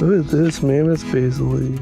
Look at this mammoth basil leaf.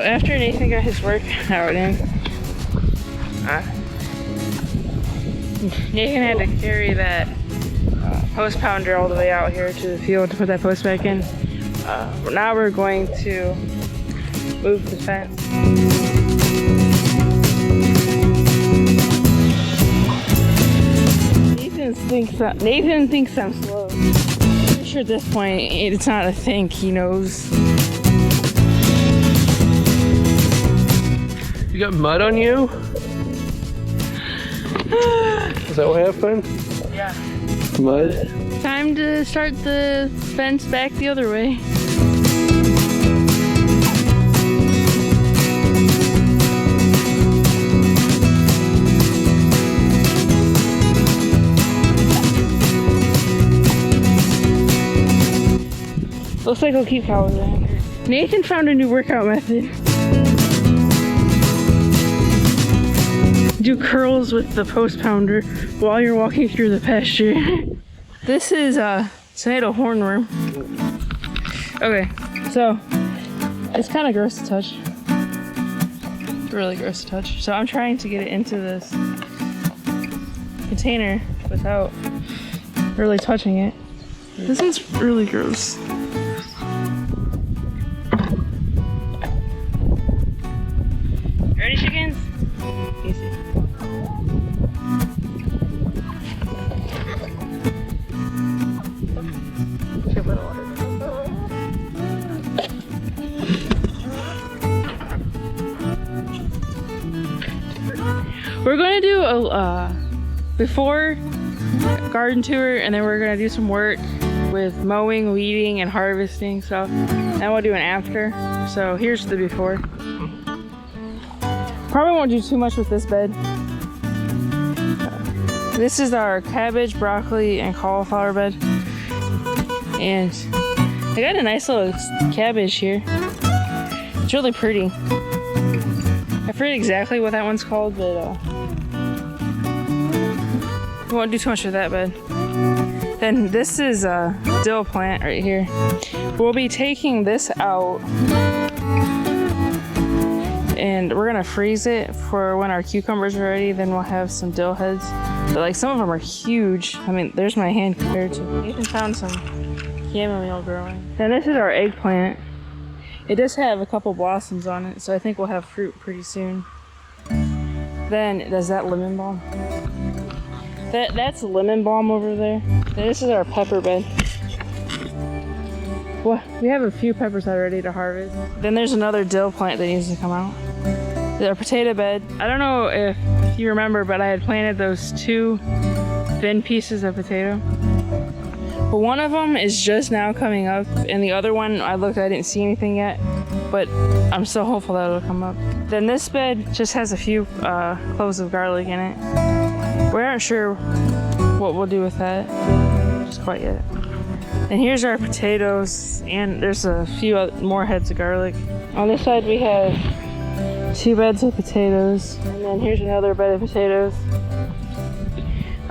After Nathan got his workout in, Nathan had to carry that post pounder all the way out here to the field to put that post back in. Now we're going to move the fence. Nathan thinks I'm slow. I'm sure at this point it's not a think, he knows. You got mud on you? Is that what happened? Yeah. Mud? Time to start the fence back the other way. Looks like we'll keep following that. Nathan found a new workout method. Do curls with the post pounder while you're walking through the pasture. This is tomato hornworm. Okay, so it's kind of gross to touch. Really gross to touch. So I'm trying to get it into this container without really touching it. This is really gross. Ready, chickens? Easy. We're going to do a before garden tour, and then we're going to do some work with mowing, weeding, and harvesting stuff. Then we'll do an after. So here's the before. Probably won't do too much with this bed. This is our cabbage, broccoli, and cauliflower bed. And I got a nice little cabbage here. It's really pretty. I forget exactly what that one's called, but we won't do too much with that bed. Then this is a dill plant right here. We'll be taking this out and we're gonna freeze it for when our cucumbers are ready. Then we'll have some dill heads. But like some of them are huge. I mean, there's my hand compared to. Nathan found some chamomile growing. Then this is our eggplant. It does have a couple blossoms on it, so I think we'll have fruit pretty soon. Then there's that lemon balm. That's lemon balm over there. Then this is our pepper bed. Well, we have a few peppers that are ready to harvest. Then there's another dill plant that needs to come out. Our potato bed. I don't know if you remember, but I had planted those two thin pieces of potato. But one of them is just now coming up, and the other one, I didn't see anything yet, but I'm still hopeful that it'll come up. Then this bed just has a few cloves of garlic in it. We aren't sure what we'll do with that just quite yet. And here's our potatoes, and there's a few more heads of garlic. On this side we have 2 beds of potatoes, and then here's another bed of potatoes.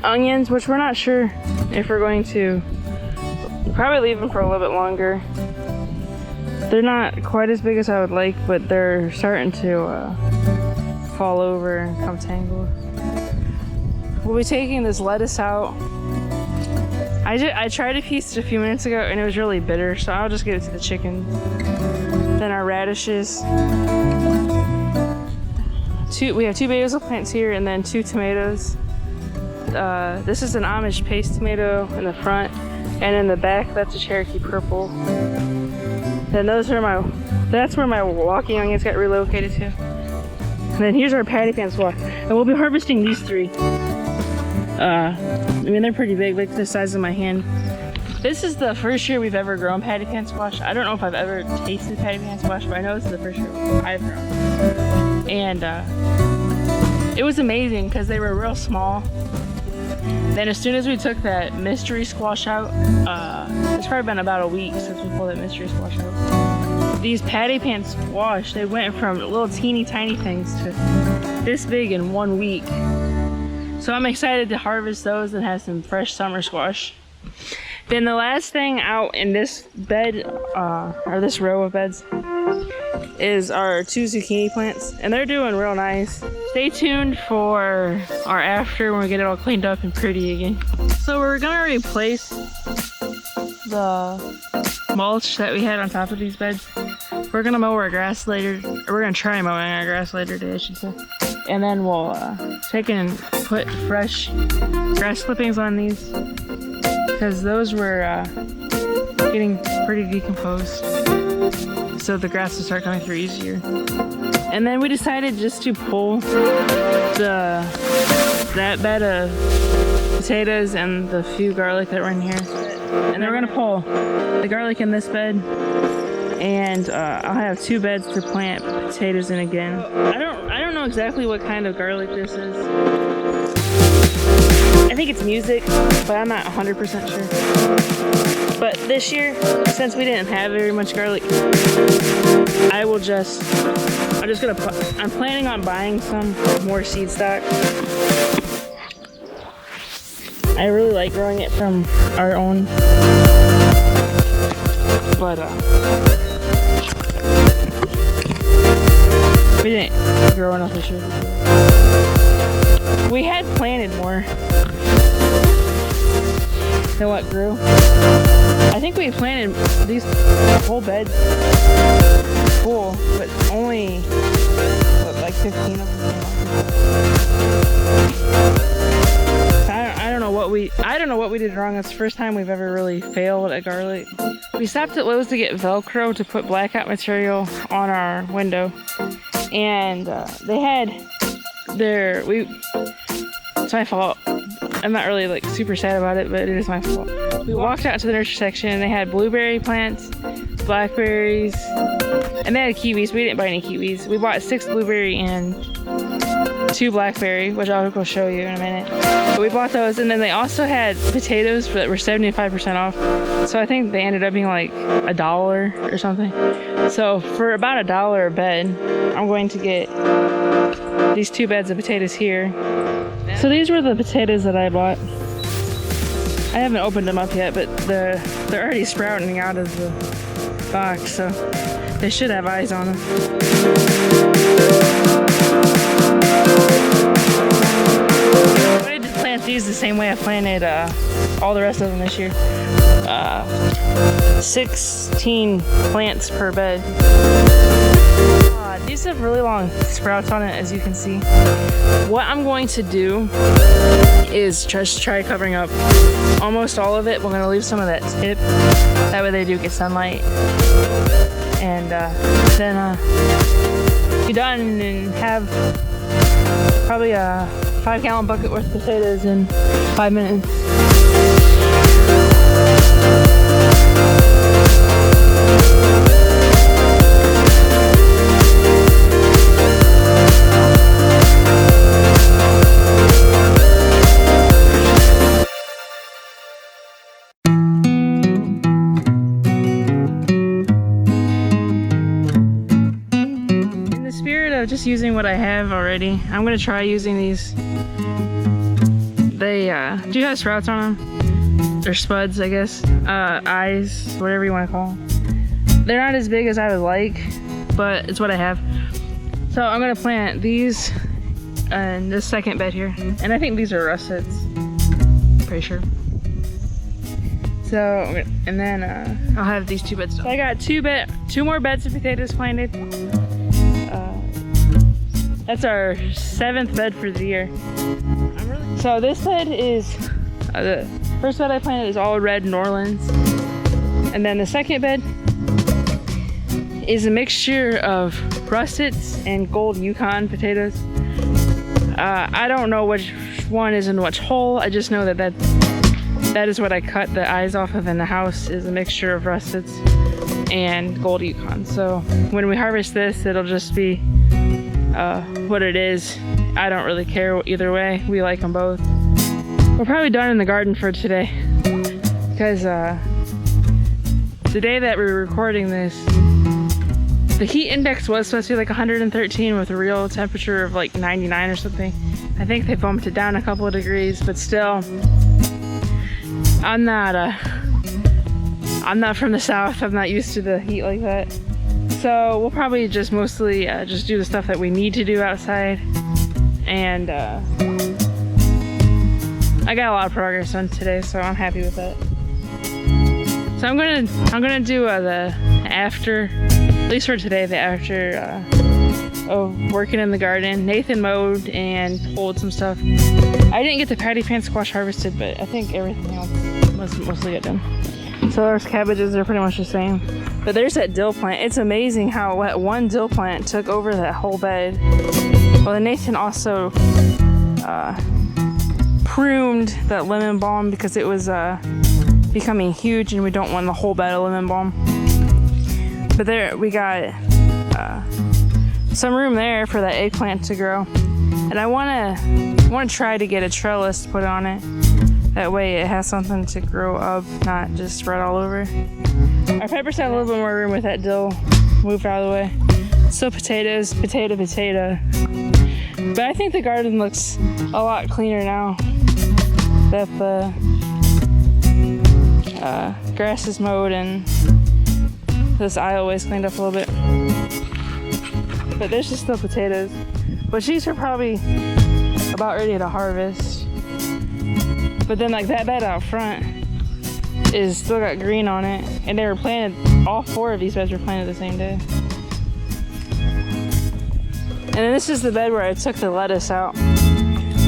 Onions, which we're not sure if we're going to probably leave them for a little bit longer. They're not quite as big as I would like, but they're starting to fall over and come tangled. We'll be taking this lettuce out. I tried to piece it a few minutes ago and it was really bitter, so I'll just give it to the chickens. Then our radishes. We have 2 basil plants here and then 2 tomatoes. This is an Amish paste tomato in the front, and in the back that's a Cherokee purple. Then that's where my walking onions got relocated to. And then here's our patty pan squash. And we'll be harvesting these 3. I mean, they're pretty big, like the size of my hand. This is the first year we've ever grown patty pan squash. I don't know if I've ever tasted patty pan squash, but I know this is the first year I've grown. And it was amazing because they were real small. Then as soon as we took that mystery squash out, it's probably been about a week since we pulled that mystery squash out. These patty pan squash, they went from little teeny tiny things to this big in 1 week. So I'm excited to harvest those and have some fresh summer squash. Then the last thing out in this bed, or this row of beds, is our 2 zucchini plants, and they're doing real nice. Stay tuned for our after when we get it all cleaned up and pretty again. So we're gonna replace the mulch that we had on top of these beds. We're gonna mow our grass later, or we're gonna try mowing our grass later today, I should say. And then we'll take and put fresh grass clippings on these, because those were getting pretty decomposed. So the grass will start coming through easier. And then we decided just to pull that bed of potatoes and the few garlic that were in here. And then we're gonna pull the garlic in this bed, and I'll have 2 beds to plant potatoes in again. I don't know exactly what kind of garlic this is. I think it's music, but I'm not 100% sure. But this year, since we didn't have very much garlic, I'm planning on buying some more seed stock. I really like growing it from our own, but we didn't grow enough this year. We had planted more than what grew. I think we planted these whole beds full, but only like 15 of them. I don't know what we did wrong. That's the first time we've ever really failed at garlic. We stopped at Lowe's to get Velcro to put blackout material on our window, and they had it's my fault. I'm not really like super sad about it, but it is my fault. We walked out to the nursery section and they had blueberry plants, blackberries, and they had kiwis. We didn't buy any kiwis. We bought 6 blueberry and 2 blackberry, which I'll go show you in a minute. But we bought those, and then they also had potatoes that were 75% off. So I think they ended up being like $1 or something. So for about $1 a bed, I'm going to get these 2 beds of potatoes here. So these were the potatoes that I bought. I haven't opened them up yet, but they're already sprouting out of the box, so they should have eyes on them. I wanted to plant these the same way I planted all the rest of them this year. 16 plants per bed. These have really long sprouts on it, as you can see. What I'm going to do is just try covering up almost all of it. We're going to leave some of that tip. That way they do get sunlight. And then be done and have probably a 5-gallon bucket worth of potatoes in 5 minutes. Just using what I have already, I'm gonna try using these. They do have sprouts on them. They're spuds, I guess. Eyes, whatever you want to call them. They're not as big as I would like, but it's what I have. So I'm gonna plant these in this second bed here, and I think these are russets. Pretty sure. So, and then I'll have these 2 beds. So I got 2 more beds of potatoes planted. That's our 7th bed for the year. So this bed is, the first bed I planted is all red Norlands. And then the second bed is a mixture of russets and gold Yukon potatoes. I don't know which one is in which hole. I just know that is what I cut the eyes off of in the house, is a mixture of russets and gold Yukon. So when we harvest this, it'll just be what it is. I don't really care either way. We like them both. We're probably done in the garden for today, because the day that we're recording this, the heat index was supposed to be like 113 with a real temperature of like 99 or something. I think they bumped it down a couple of degrees, but still, I'm not from the south. I'm not used to the heat like that. So we'll probably just mostly just do the stuff that we need to do outside. And I got a lot of progress done today, so I'm happy with that. So I'm gonna do the after, at least for today, the after of working in the garden. Nathan mowed and pulled some stuff. I didn't get the patty pan squash harvested, but I think everything else was mostly get done. So those cabbages are pretty much the same. But there's that dill plant. It's amazing how that one dill plant took over that whole bed. Well, then Nathan also pruned that lemon balm because it was becoming huge and we don't want the whole bed of lemon balm. But there we got some room there for that eggplant to grow. And I wanna try to get a trellis put on it. That way it has something to grow up, not just spread all over. Our peppers had a little bit more room with that dill moved out of the way. Still potatoes, potato. But I think the garden looks a lot cleaner now that the grass is mowed and this aisleway is cleaned up a little bit. But there's just still potatoes. But these are probably about ready to harvest. But then like that bed out front is still got green on it, and they were planted, all 4 of these beds were planted the same day. And then this is the bed where I took the lettuce out.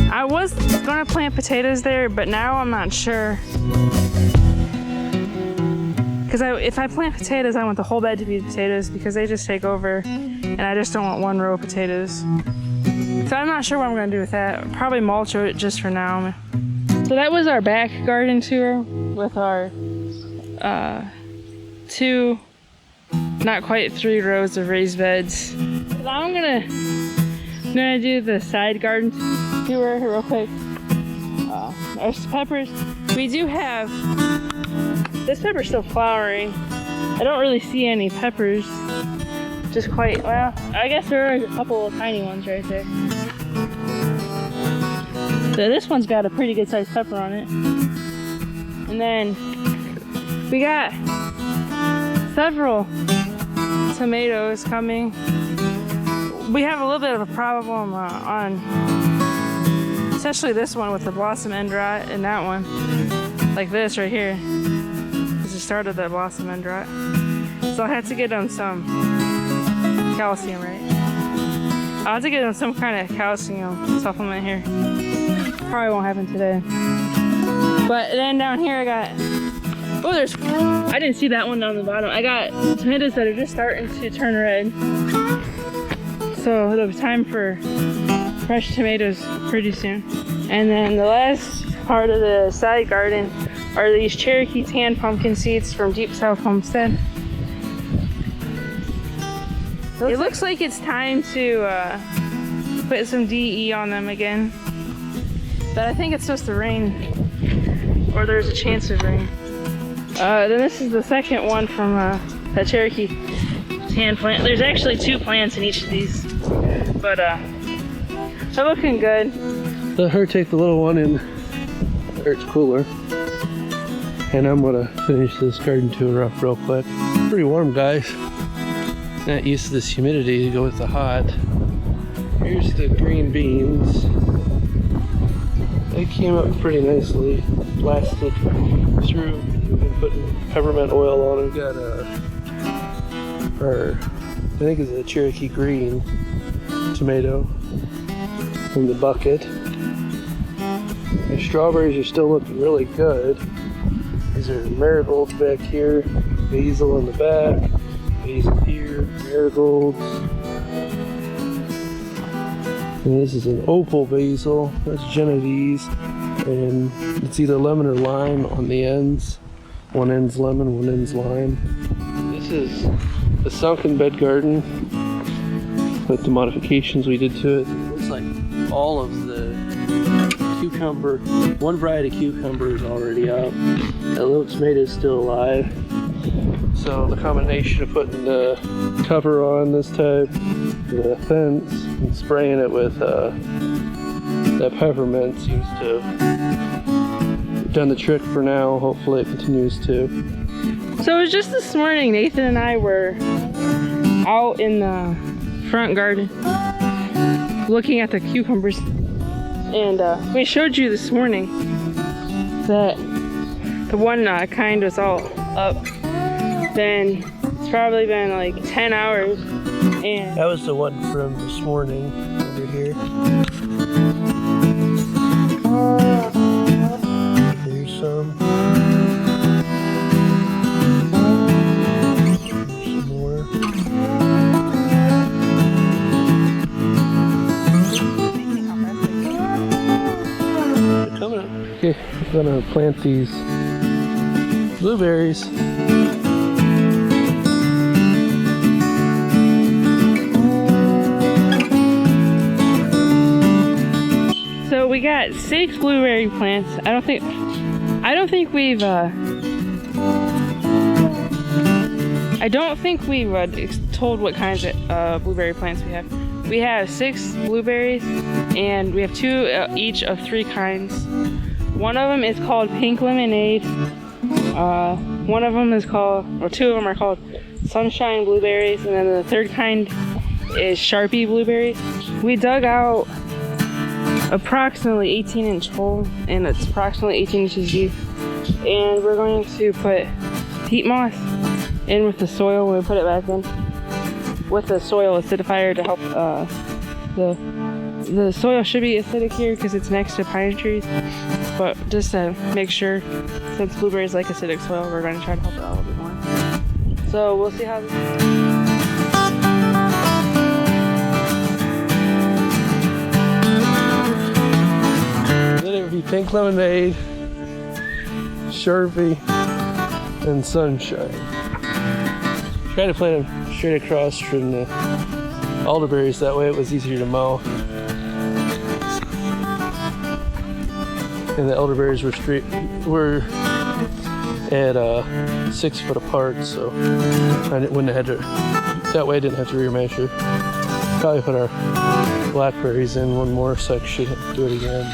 I was gonna plant potatoes there, but now I'm not sure. Because if I plant potatoes, I want the whole bed to be potatoes because they just take over, and I just don't want one row of potatoes. So I'm not sure what I'm gonna do with that. Probably mulch it just for now. So that was our back garden tour with our 2, not quite 3 rows of raised beds. Now I'm gonna do the side garden tour real quick. Our peppers, we do have, this pepper's still flowering. I don't really see any peppers, just quite, well, I guess there are a couple of tiny ones right there. So this one's got a pretty good sized pepper on it. And then we got several tomatoes coming. We have a little bit of a problem on, especially this one with the blossom end rot, and that one, like this right here, is the start of the blossom end rot. So I had to get them some calcium, right? I'll have to get them some kind of calcium supplement here. Probably won't happen today. But then down here I got, I didn't see that one down the bottom. I got tomatoes that are just starting to turn red. So it'll be time for fresh tomatoes pretty soon. And then the last part of the side garden are these Cherokee tan pumpkin seeds from Deep South Homestead. It looks like it's time to put some DE on them again. But I think it's supposed to rain, or there's a chance of rain. Then this is the second one from that Cherokee tan plant. There's actually 2 plants in each of these, but they're looking good. Let her take the little one in where it's cooler. And I'm gonna finish this garden tour up real quick. Pretty warm, guys. Not used to this humidity to go with the hot. Here's the green beans. They came up pretty nicely, blasted through. We've been putting peppermint oil on them. We've got I think it's a Cherokee green tomato from the bucket. The strawberries are still looking really good. These are marigolds back here, basil in the back, basil here. marigolds. And this is an opal basil. That's Genovese. And it's either lemon or lime on the ends. One end's lemon, one end's lime. This is the sunken bed garden with the modifications we did to it. It looks like all of the cucumber, one variety of cucumber is already out. That little tomato is still alive. So the combination of putting the cover on this type, the fence, and spraying it with that peppermint seems to have done the trick for now. Hopefully it continues to. So it was just this morning, Nathan and I were out in the front garden looking at the cucumbers, and we showed you this morning that the one kind was all up. Then it's probably been like 10 hours, and That was the one from this morning over here. There's some. There's some more. They're coming up. Okay, I'm gonna plant these blueberries. so we got 6 blueberry plants. I don't think we've told what kinds of blueberry plants we have. We have 6 blueberries, and we have 2 each of 3 kinds. One of them is called Pink Lemonade. One of them is called, or 2 of them are called Sunshine Blueberries, and then the 3rd kind is Sharpie Blueberries. We dug out approximately 18-inch hole, and it's approximately 18 inches deep. And we're going to put peat moss in with the soil when we put it back in, with the soil acidifier to help. The soil should be acidic here because it's next to pine trees, but just to make sure, since blueberries like acidic soil, we're going to try to help it out a little bit more. So we'll see how this goes. Then it would be Pink Lemonade, Sharpie, and Sunshine. Try to plant them straight across from the elderberries, that way it was easier to mow. And the elderberries were at 6 foot apart, so I wouldn't have had to, that way I didn't have to remeasure. Probably put our blackberries in one more section, do it again.